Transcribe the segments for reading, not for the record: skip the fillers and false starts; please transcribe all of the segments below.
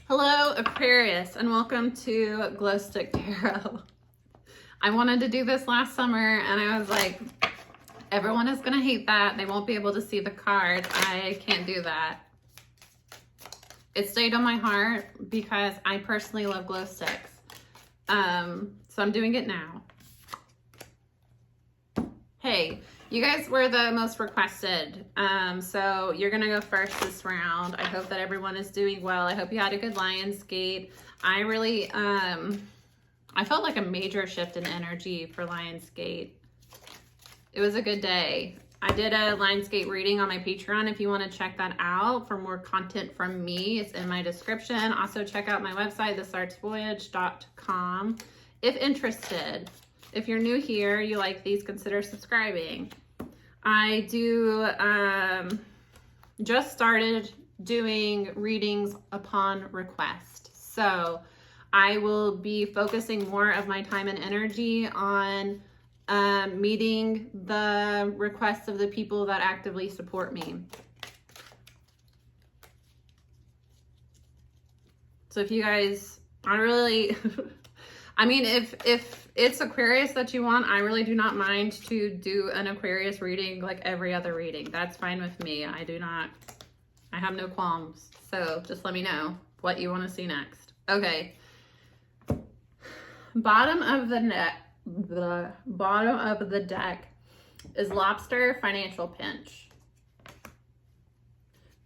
Hello, Aquarius, and welcome to Glow Stick Tarot. I wanted to do this last summer, and I was like, everyone is going to hate that. They won't be able to see the cards. I can't do that. It stayed on my heart because I personally love glow sticks. So I'm doing it now. Hey, you guys were the most requested, so you're gonna go first this round. I hope that everyone is doing well. I hope you had a good Lionsgate. I really, I felt like a major shift in energy for Lionsgate. It was a good day. I did a Lionsgate reading on my Patreon. If you want to check that out for more content from me, it's in my description. Also check out my website, thisheartsvoyage.com, if interested. If you're new here, you like these, consider subscribing. I do just started doing readings upon request. So I will be focusing more of my time and energy on meeting the requests of the people that actively support me. So if you guys, I really, I mean, if it's Aquarius that you want, I really do not mind to do an Aquarius reading like every other reading. That's fine with me. I have no qualms. So just let me know what you want to see next. Okay. Bottom of the deck is Lobster, Financial Pinch.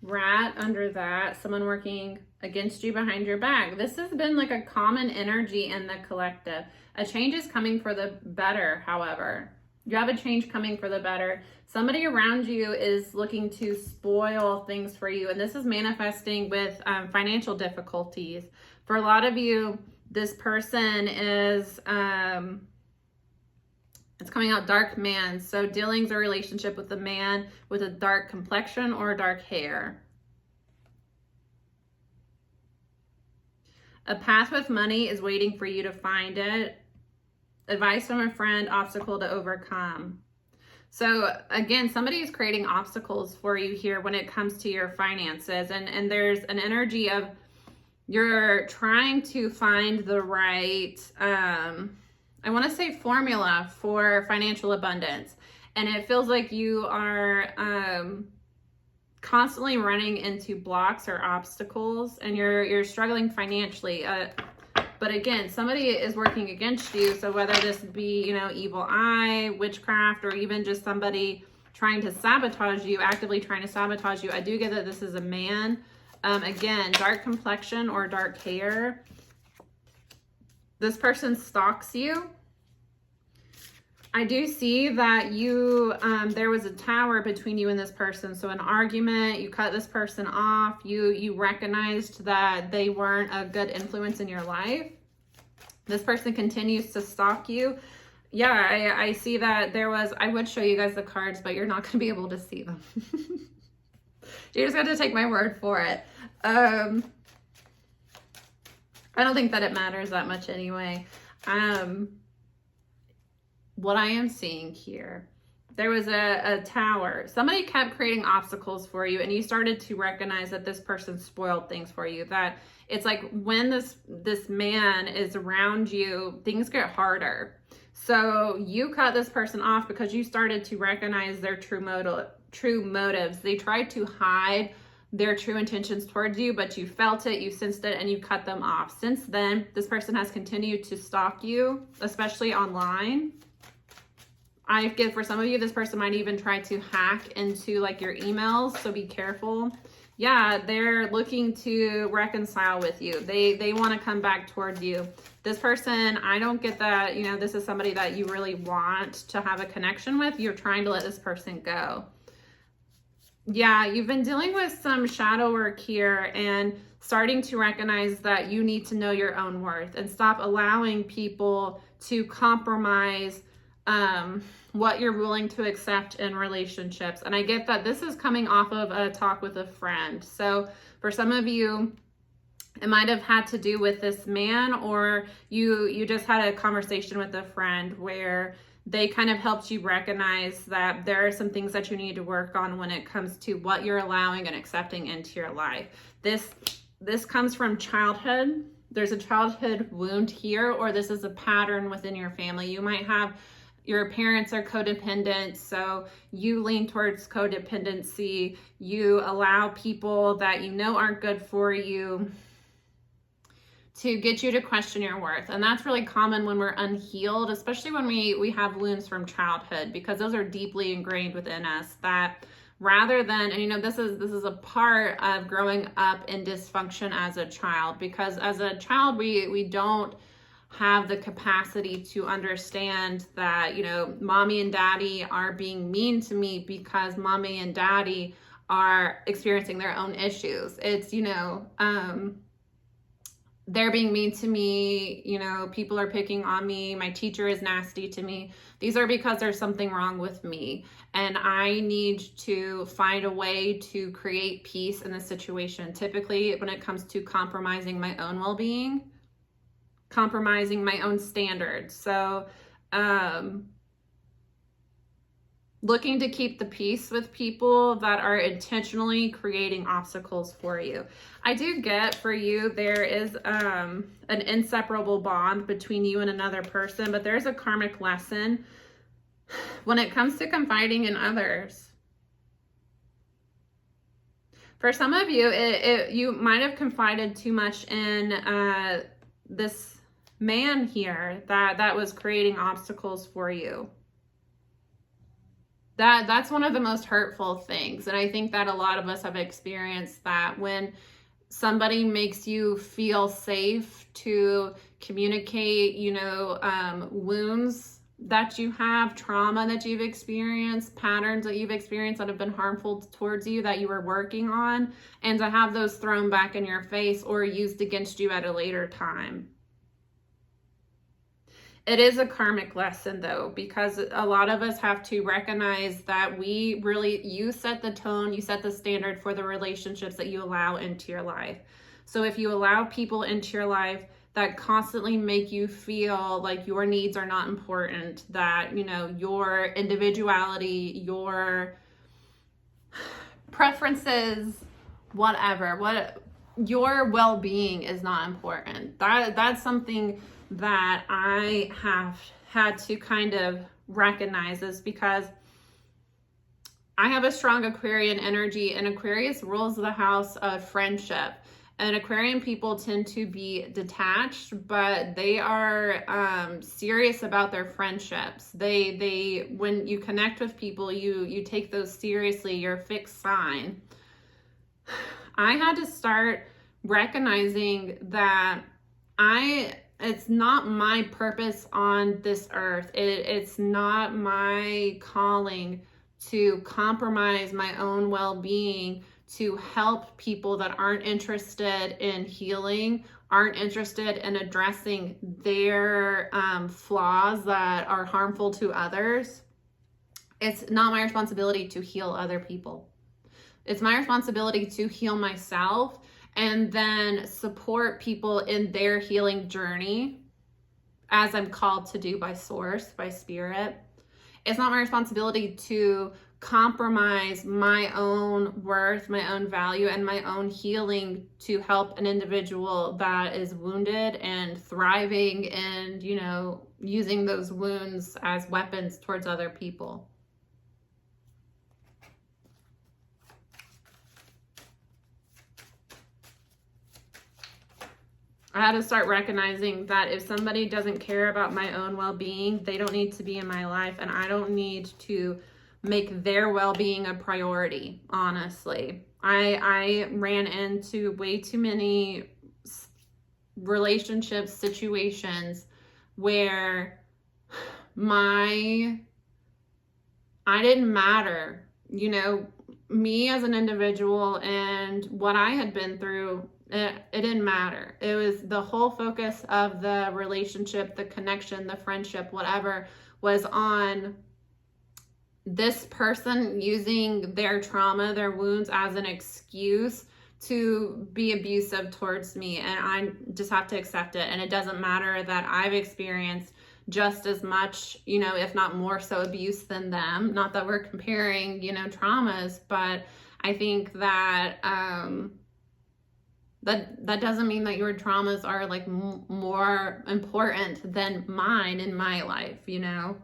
Rat under that, someone working against you behind your back. This has been like a common energy in the collective. A change is coming for the better, however. You have a change coming for the better. Somebody around you is looking to spoil things for you, and this is manifesting with financial difficulties. For a lot of you, this person is, it's coming out dark man. So dealings or relationship with a man with a dark complexion or dark hair. A path with money is waiting for you to find it. Advice from a friend, obstacle to overcome. So again, somebody is creating obstacles for you here when it comes to your finances. And there's an energy of you're trying to find the right, I want to say formula for financial abundance. And it feels like you are constantly running into blocks or obstacles, and you're struggling financially. But again, somebody is working against you. So whether this be, evil eye, witchcraft, or even just somebody trying to sabotage you, actively trying to sabotage you. I do get that this is a man. Again, dark complexion or dark hair. This person stalks you. I do see that you, there was a tower between you and this person. So an argument, you cut this person off. You recognized that they weren't a good influence in your life. This person continues to stalk you. Yeah, I see that there was, I would show you guys the cards, but you're not going to be able to see them. You just got to take my word for it. I don't think that it matters that much anyway. What I am seeing here, there was a tower. Somebody kept creating obstacles for you, and you started to recognize that this person spoiled things for you. That it's like when this man is around you, things get harder. So you cut this person off because you started to recognize their true motives. They tried to hide their true intentions towards you, but you felt it, you sensed it, and you cut them off. Since then, this person has continued to stalk you, especially online. I get for some of you, this person might even try to hack into like your emails, so be careful. Yeah, they're looking to reconcile with you. They want to come back towards you. This person, I don't get that, this is somebody that you really want to have a connection with. You're trying to let this person go. Yeah, you've been dealing with some shadow work here and starting to recognize that you need to know your own worth and stop allowing people to compromise what you're willing to accept in relationships. And I get that this is coming off of a talk with a friend. So for some of you, it might have had to do with this man, or you just had a conversation with a friend where they kind of helped you recognize that there are some things that you need to work on when it comes to what you're allowing and accepting into your life. This this comes from childhood. There's a childhood wound here, or this is a pattern within your family. You might have your parents are codependent, so you lean towards codependency. You allow people that you know aren't good for you to get you to question your worth. And that's really common when we're unhealed, especially when we have wounds from childhood, because those are deeply ingrained within us, that rather than, and you know, this is a part of growing up in dysfunction as a child, because as a child, we don't have the capacity to understand that, you know, mommy and daddy are being mean to me because mommy and daddy are experiencing their own issues. It's, you know, they're being mean to me, you know, people are picking on me, my teacher is nasty to me. These are because there's something wrong with me, and I need to find a way to create peace in the situation. Typically, when it comes to compromising my own well-being, compromising my own standards. So, looking to keep the peace with people that are intentionally creating obstacles for you. I do get for you, there is an inseparable bond between you and another person, but there's a karmic lesson when it comes to confiding in others. For some of you, you might have confided too much in this man here that was creating obstacles for you. That's one of the most hurtful things. And I think that a lot of us have experienced that when somebody makes you feel safe to communicate, you know, wounds that you have, trauma that you've experienced, patterns that you've experienced that have been harmful towards you that you were working on, and to have those thrown back in your face or used against you at a later time. It is a karmic lesson though, because a lot of us have to recognize that you set the tone, you set the standard for the relationships that you allow into your life. So if you allow people into your life that constantly make you feel like your needs are not important, that, you know, your individuality, your preferences, your well-being is not important. That's something that I have had to kind of recognize, is because I have a strong Aquarian energy, and Aquarius rules the house of friendship. And Aquarian people tend to be detached, but they are serious about their friendships. They when you connect with people, you take those seriously. You're a fixed sign. I had to start recognizing that it's not my purpose on this earth. It's not my calling to compromise my own well-being to help people that aren't interested in healing, aren't interested in addressing their flaws that are harmful to others. It's not my responsibility to heal other people. It's my responsibility to heal myself and then support people in their healing journey as I'm called to do by source, by spirit. It's not my responsibility to compromise my own worth, my own value, and my own healing to help an individual that is wounded and thriving and, you know, using those wounds as weapons towards other people. I had to start recognizing that if somebody doesn't care about my own well-being, they don't need to be in my life, and I don't need to make their well-being a priority, honestly. I ran into way too many relationship situations where I didn't matter, you know, me as an individual and what I had been through. It didn't matter. It was the whole focus of the relationship, the connection, the friendship, whatever, was on this person using their trauma, their wounds as an excuse to be abusive towards me. And I just have to accept it. And it doesn't matter that I've experienced just as much, you know, if not more so abuse than them. Not that we're comparing, you know, traumas, but I think that, That doesn't mean that your traumas are like more important than mine in my life, you know?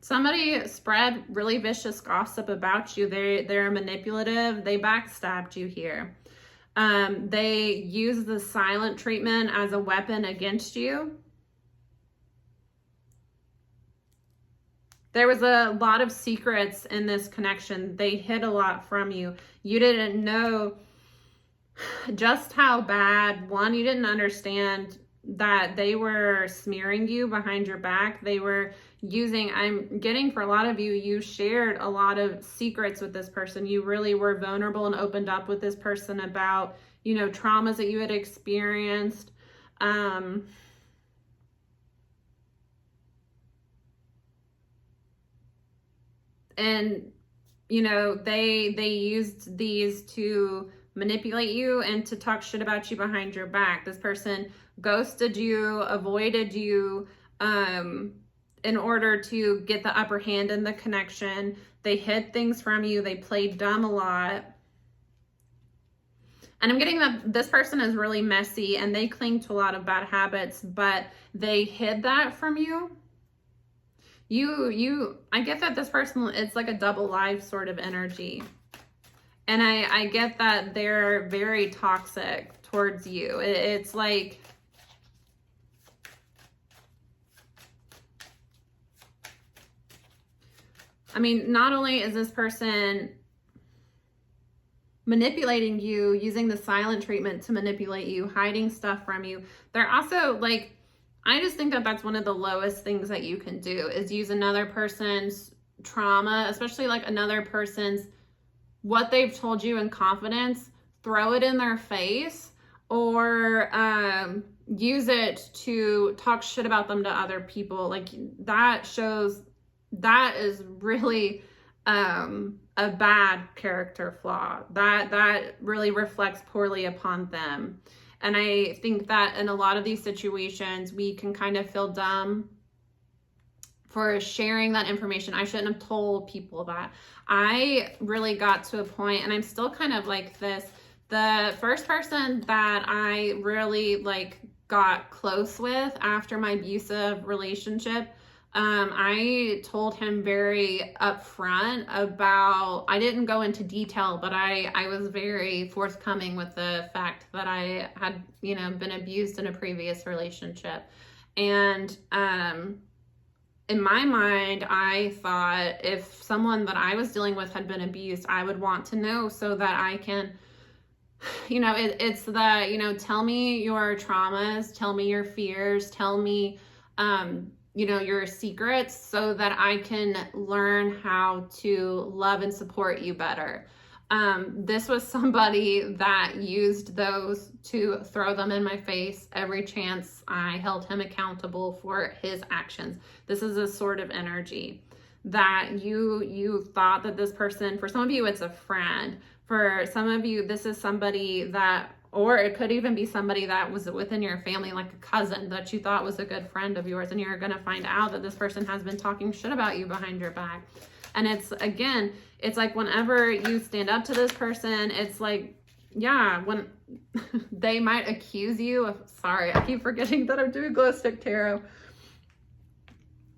Somebody spread really vicious gossip about you. They're manipulative. They backstabbed you here. They use the silent treatment as a weapon against you. There was a lot of secrets in this connection. They hid a lot from you. You didn't know just how bad. One, you didn't understand that they were smearing you behind your back. They were using, I'm getting for a lot of you, you shared a lot of secrets with this person. You really were vulnerable and opened up with this person about, you know, traumas that you had experienced. And, you know, they used these to manipulate you and to talk shit about you behind your back. This person ghosted you, avoided you, in order to get the upper hand in the connection. They hid things from you. They played dumb a lot. And I'm getting that this person is really messy and they cling to a lot of bad habits, but they hid that from you. I get that this person, it's like a double life sort of energy. And I get that they're very toxic towards you. It's like, I mean, not only is this person manipulating you, using the silent treatment to manipulate you, hiding stuff from you, they're also like, I just think that that's one of the lowest things that you can do is use another person's trauma, especially like another person's, what they've told you in confidence, throw it in their face, or use it to talk shit about them to other people. Like that shows, that is really a bad character flaw. That really reflects poorly upon them. And I think that in a lot of these situations, we can kind of feel dumb for sharing that information. I shouldn't have told people that. I really got to a point, and I'm still kind of like this. The first person that I really like got close with after my abusive relationship, I told him very upfront about, I didn't go into detail, but I was very forthcoming with the fact that I had, you know, been abused in a previous relationship. And in my mind, I thought if someone that I was dealing with had been abused, I would want to know so that I can, you know, it's the, you know, tell me your traumas, tell me your fears, tell me, you know, your secrets so that I can learn how to love and support you better. This was somebody that used those to throw them in my face every chance I held him accountable for his actions. This is a sort of energy that you thought that this person, for some of you, it's a friend. For some of you, this is somebody that, or it could even be somebody that was within your family, like a cousin that you thought was a good friend of yours, and you're going to find out that this person has been talking shit about you behind your back. And it's, again, it's like whenever you stand up to this person, it's like, yeah, when they might accuse you of, sorry, I keep forgetting that I'm doing glow stick tarot.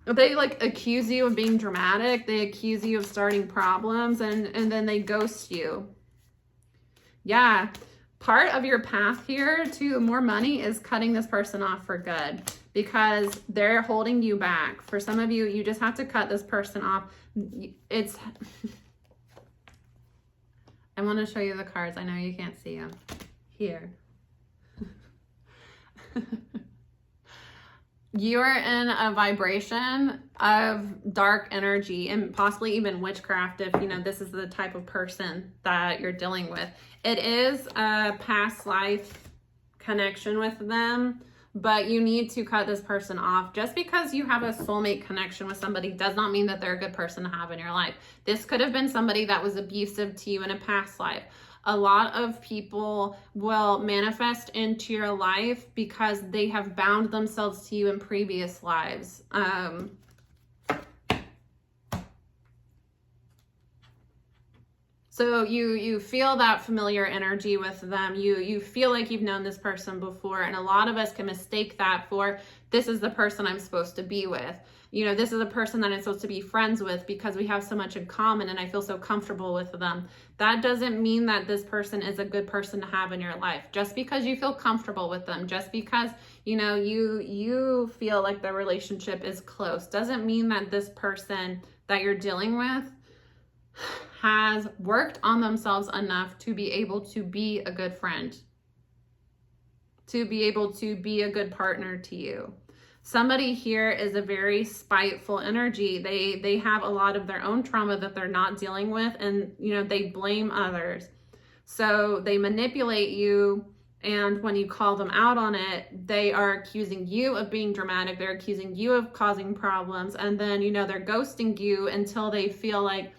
They like accuse you of being dramatic. They accuse you of starting problems, and then they ghost you. Yeah. Part of your path here to more money is cutting this person off for good because they're holding you back. For some of you, you just have to cut this person off. It's, I want to show you the cards. I know you can't see them. Here. You're in a vibration of dark energy and possibly even witchcraft if, you know, this is the type of person that you're dealing with. It is a past life connection with them, but you need to cut this person off. Just because you have a soulmate connection with somebody does not mean that they're a good person to have in your life. This could have been somebody that was abusive to you in a past life. A lot of people will manifest into your life because they have bound themselves to you in previous lives. So you feel that familiar energy with them. You feel like you've known this person before, and a lot of us can mistake that for, this is the person I'm supposed to be with. You know, this is a person that I'm supposed to be friends with because we have so much in common and I feel so comfortable with them. That doesn't mean that this person is a good person to have in your life. Just because you feel comfortable with them, just because, you know, you feel like the relationship is close, doesn't mean that this person that you're dealing with has worked on themselves enough to be able to be a good friend, to be able to be a good partner to you. Somebody here is a very spiteful energy. They have a lot of their own trauma that they're not dealing with, and you know, they blame others. So they manipulate you, and when you call them out on it, they are accusing you of being dramatic. They're accusing you of causing problems, and then, you know, they're ghosting you until they feel like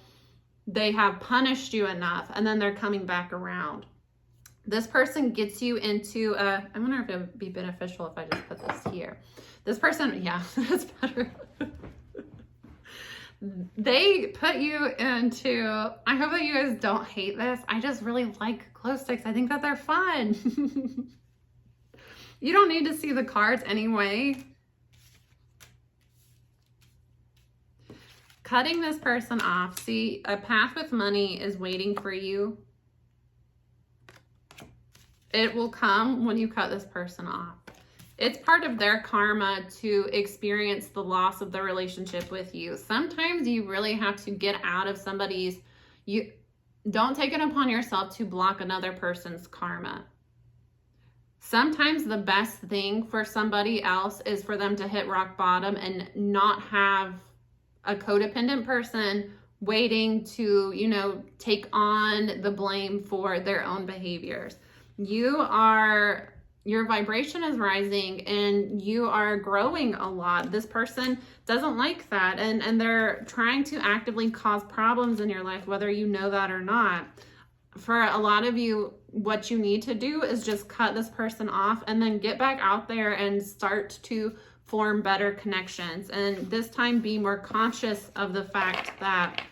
they have punished you enough, and then they're coming back around. This person gets you into a, I wonder if it would be beneficial if I just put this here. This person, yeah, that's better. They put you into, I hope that you guys don't hate this. I just really like glow sticks. I think that they're fun. You don't need to see the cards anyway. Cutting this person off. See, a path with money is waiting for you. It will come when you cut this person off. It's part of their karma to experience the loss of the relationship with you. Sometimes you really have to get out of somebody's, you don't take it upon yourself to block another person's karma. Sometimes the best thing for somebody else is for them to hit rock bottom and not have a codependent person waiting to, you know, take on the blame for their own behaviors. Your vibration is rising and you are growing a lot. This person doesn't like that, and they're trying to actively cause problems in your life, whether you know that or not. For a lot of you, what you need to do is just cut this person off and then get back out there and start to form better connections. And this time be more conscious of the fact that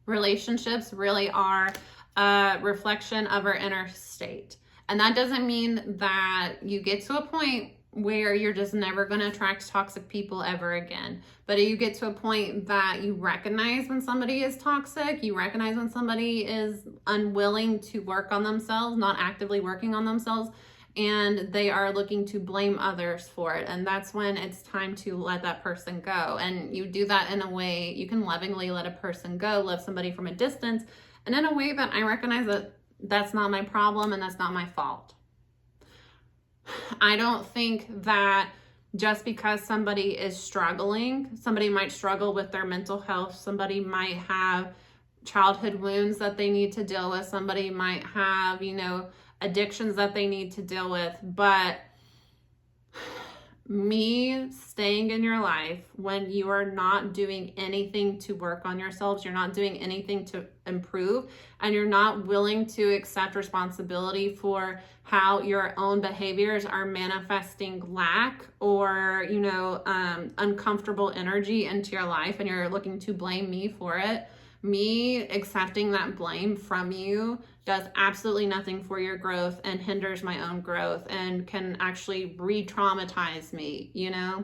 relationships really are a reflection of our inner state. And that doesn't mean that you get to a point where you're just never going to attract toxic people ever again. But you get to a point that you recognize when somebody is toxic, you recognize when somebody is unwilling to work on themselves, not actively working on themselves, and they are looking to blame others for it. And that's when it's time to let that person go. And you do that in a way, you can lovingly let a person go, love somebody from a distance, and in a way that I recognize that that's not my problem and that's not my fault. I don't think that just because somebody is struggling, somebody might struggle with their mental health, somebody might have childhood wounds that they need to deal with, somebody might have, you know, addictions that they need to deal with, but me staying in your life when you are not doing anything to work on yourselves, you're not doing anything to improve, and you're not willing to accept responsibility for how your own behaviors are manifesting lack or, you know, uncomfortable energy into your life, and you're looking to blame me for it. Me accepting that blame from you does absolutely nothing for your growth and hinders my own growth and can actually re-traumatize me, you know?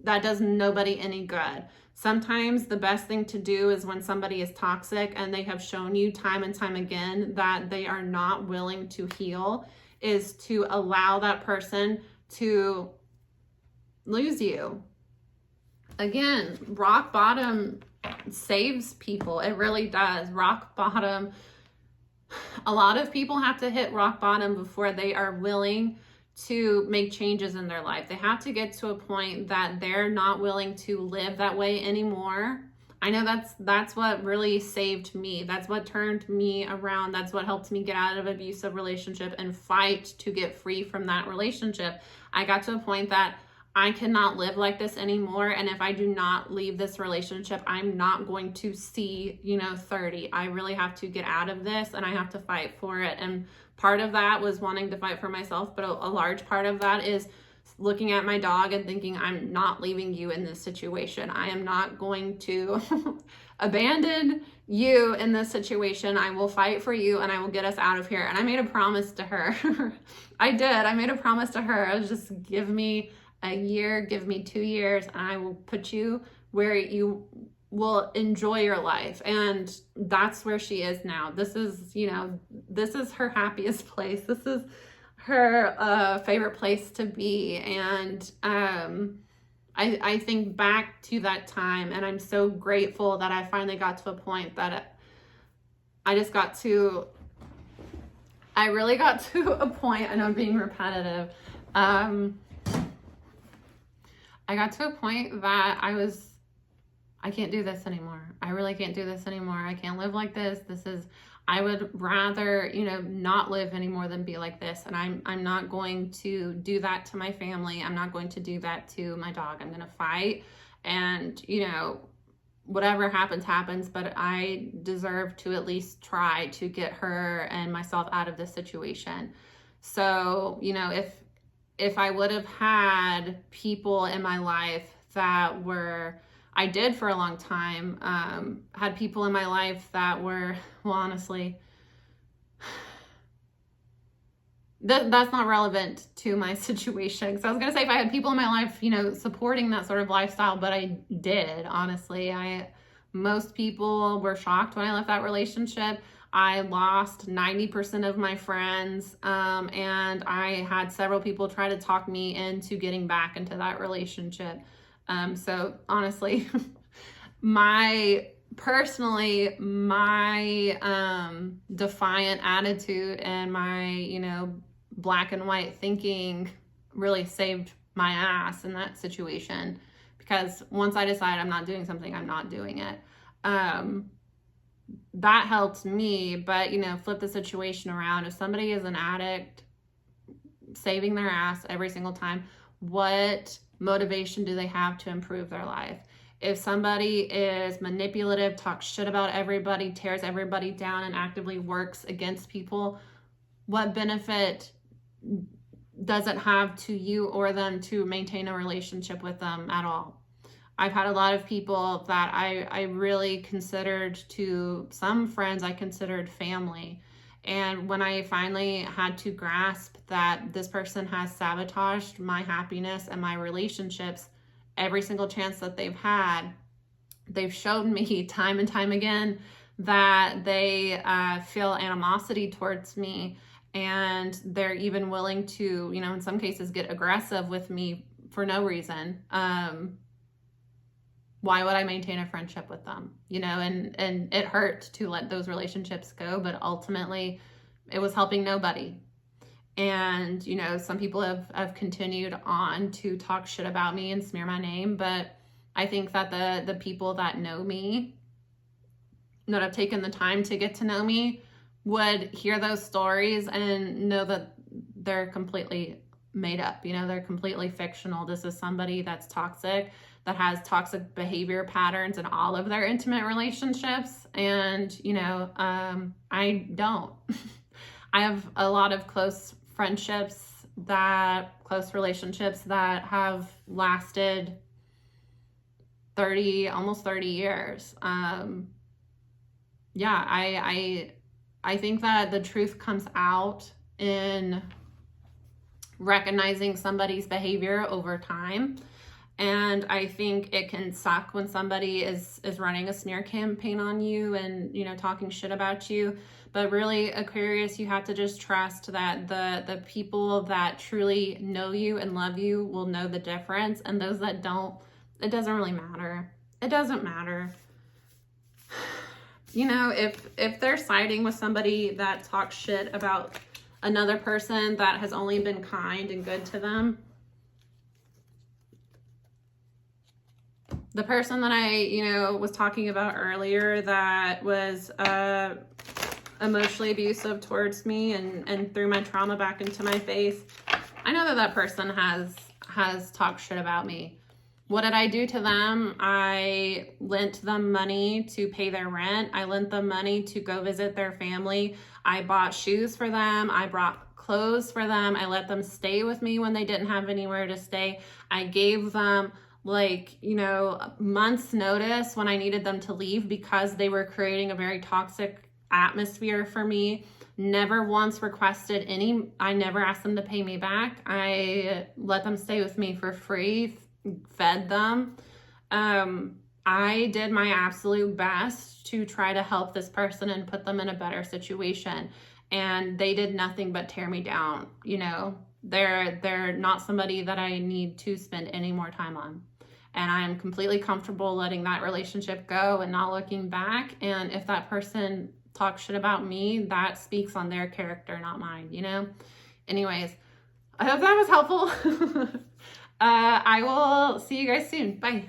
That does nobody any good. Sometimes the best thing to do is when somebody is toxic and they have shown you time and time again that they are not willing to heal, is to allow that person to lose you. Again, rock bottom saves people. It really does. Rock bottom. A lot of people have to hit rock bottom before they are willing to make changes in their life. They have to get to a point that they're not willing to live that way anymore. I know that's what really saved me. That's what turned me around. That's what helped me get out of an abusive relationship and fight to get free from that relationship. I got to a point that I cannot live like this anymore. And if I do not leave this relationship, I'm not going to see, 30. I really have to get out of this and I have to fight for it. And part of that was wanting to fight for myself. But a large part of that is looking at my dog and thinking, I'm not leaving you in this situation. I am not going to abandon you in this situation. I will fight for you and I will get us out of here. And I made a promise to her. I did. I made a promise to her. I was just, give me a year, give me 2 years, and I will put you where you will enjoy your life. And that's where she is now. This is, you know, this is her happiest place. This is her favorite place to be. And I think back to that time, and I'm so grateful that I finally got to a point that I really got to a point, and I'm being repetitive. I got to a point that I can't do this anymore. I really can't do this anymore. I can't live like this. I would rather, you know, not live anymore than be like this. And I'm not going to do that to my family. I'm not going to do that to my dog. I'm going to fight, and, you know, whatever happens, happens, but I deserve to at least try to get her and myself out of this situation. So, you know, if I would have had people in my life that were, I did for a long time, had people in my life that were, well, honestly, that's not relevant to my situation. Because I was going to say, if I had people in my life, you know, supporting that sort of lifestyle, but I did, honestly. Most people were shocked when I left that relationship. I lost 90% of my friends, and I had several people try to talk me into getting back into that relationship. So honestly, my defiant attitude and my, you know, black and white thinking really saved my ass in that situation, because once I decide I'm not doing something, I'm not doing it. That helped me. But, you know, flip the situation around. If somebody is an addict, saving their ass every single time, what motivation do they have to improve their life? If somebody is manipulative, talks shit about everybody, tears everybody down, and actively works against people, what benefit does it have to you or them to maintain a relationship with them at all? I've had a lot of people that I really considered, to some friends I considered family. And when I finally had to grasp that this person has sabotaged my happiness and my relationships every single chance that they've had, they've shown me time and time again that they feel animosity towards me, and they're even willing to, you know, in some cases get aggressive with me for no reason. Why would I maintain a friendship with them? You know, and it hurt to let those relationships go, but ultimately it was helping nobody. And, you know, some people have continued on to talk shit about me and smear my name, but I think that the people that know me, that have taken the time to get to know me, would hear those stories and know that they're completely made up. You know, they're completely fictional. This is somebody that's toxic, that has toxic behavior patterns in all of their intimate relationships. And, you know, I don't. I have a lot of close relationships that have lasted almost 30 years. Yeah, I think that the truth comes out in recognizing somebody's behavior over time. And I think it can suck when somebody is running a smear campaign on you and, you know, talking shit about you. But really, Aquarius, you have to just trust that the people that truly know you and love you will know the difference. And those that don't, it doesn't really matter. It doesn't matter. You know, if they're siding with somebody that talks shit about another person that has only been kind and good to them, the person that I, you know, was talking about earlier that was emotionally abusive towards me and threw my trauma back into my face, I know that person has talked shit about me. What did I do to them? I lent them money to pay their rent. I lent them money to go visit their family. I bought shoes for them. I brought clothes for them. I let them stay with me when they didn't have anywhere to stay. I gave them like, you know, months notice when I needed them to leave because they were creating a very toxic atmosphere for me. Never once requested I never asked them to pay me back. I let them stay with me for free, fed them. I did my absolute best to try to help this person and put them in a better situation. And they did nothing but tear me down. You know, they're not somebody that I need to spend any more time on. And I'm completely comfortable letting that relationship go and not looking back. And if that person talks shit about me, that speaks on their character, not mine, you know? Anyways, I hope that was helpful. I will see you guys soon. Bye.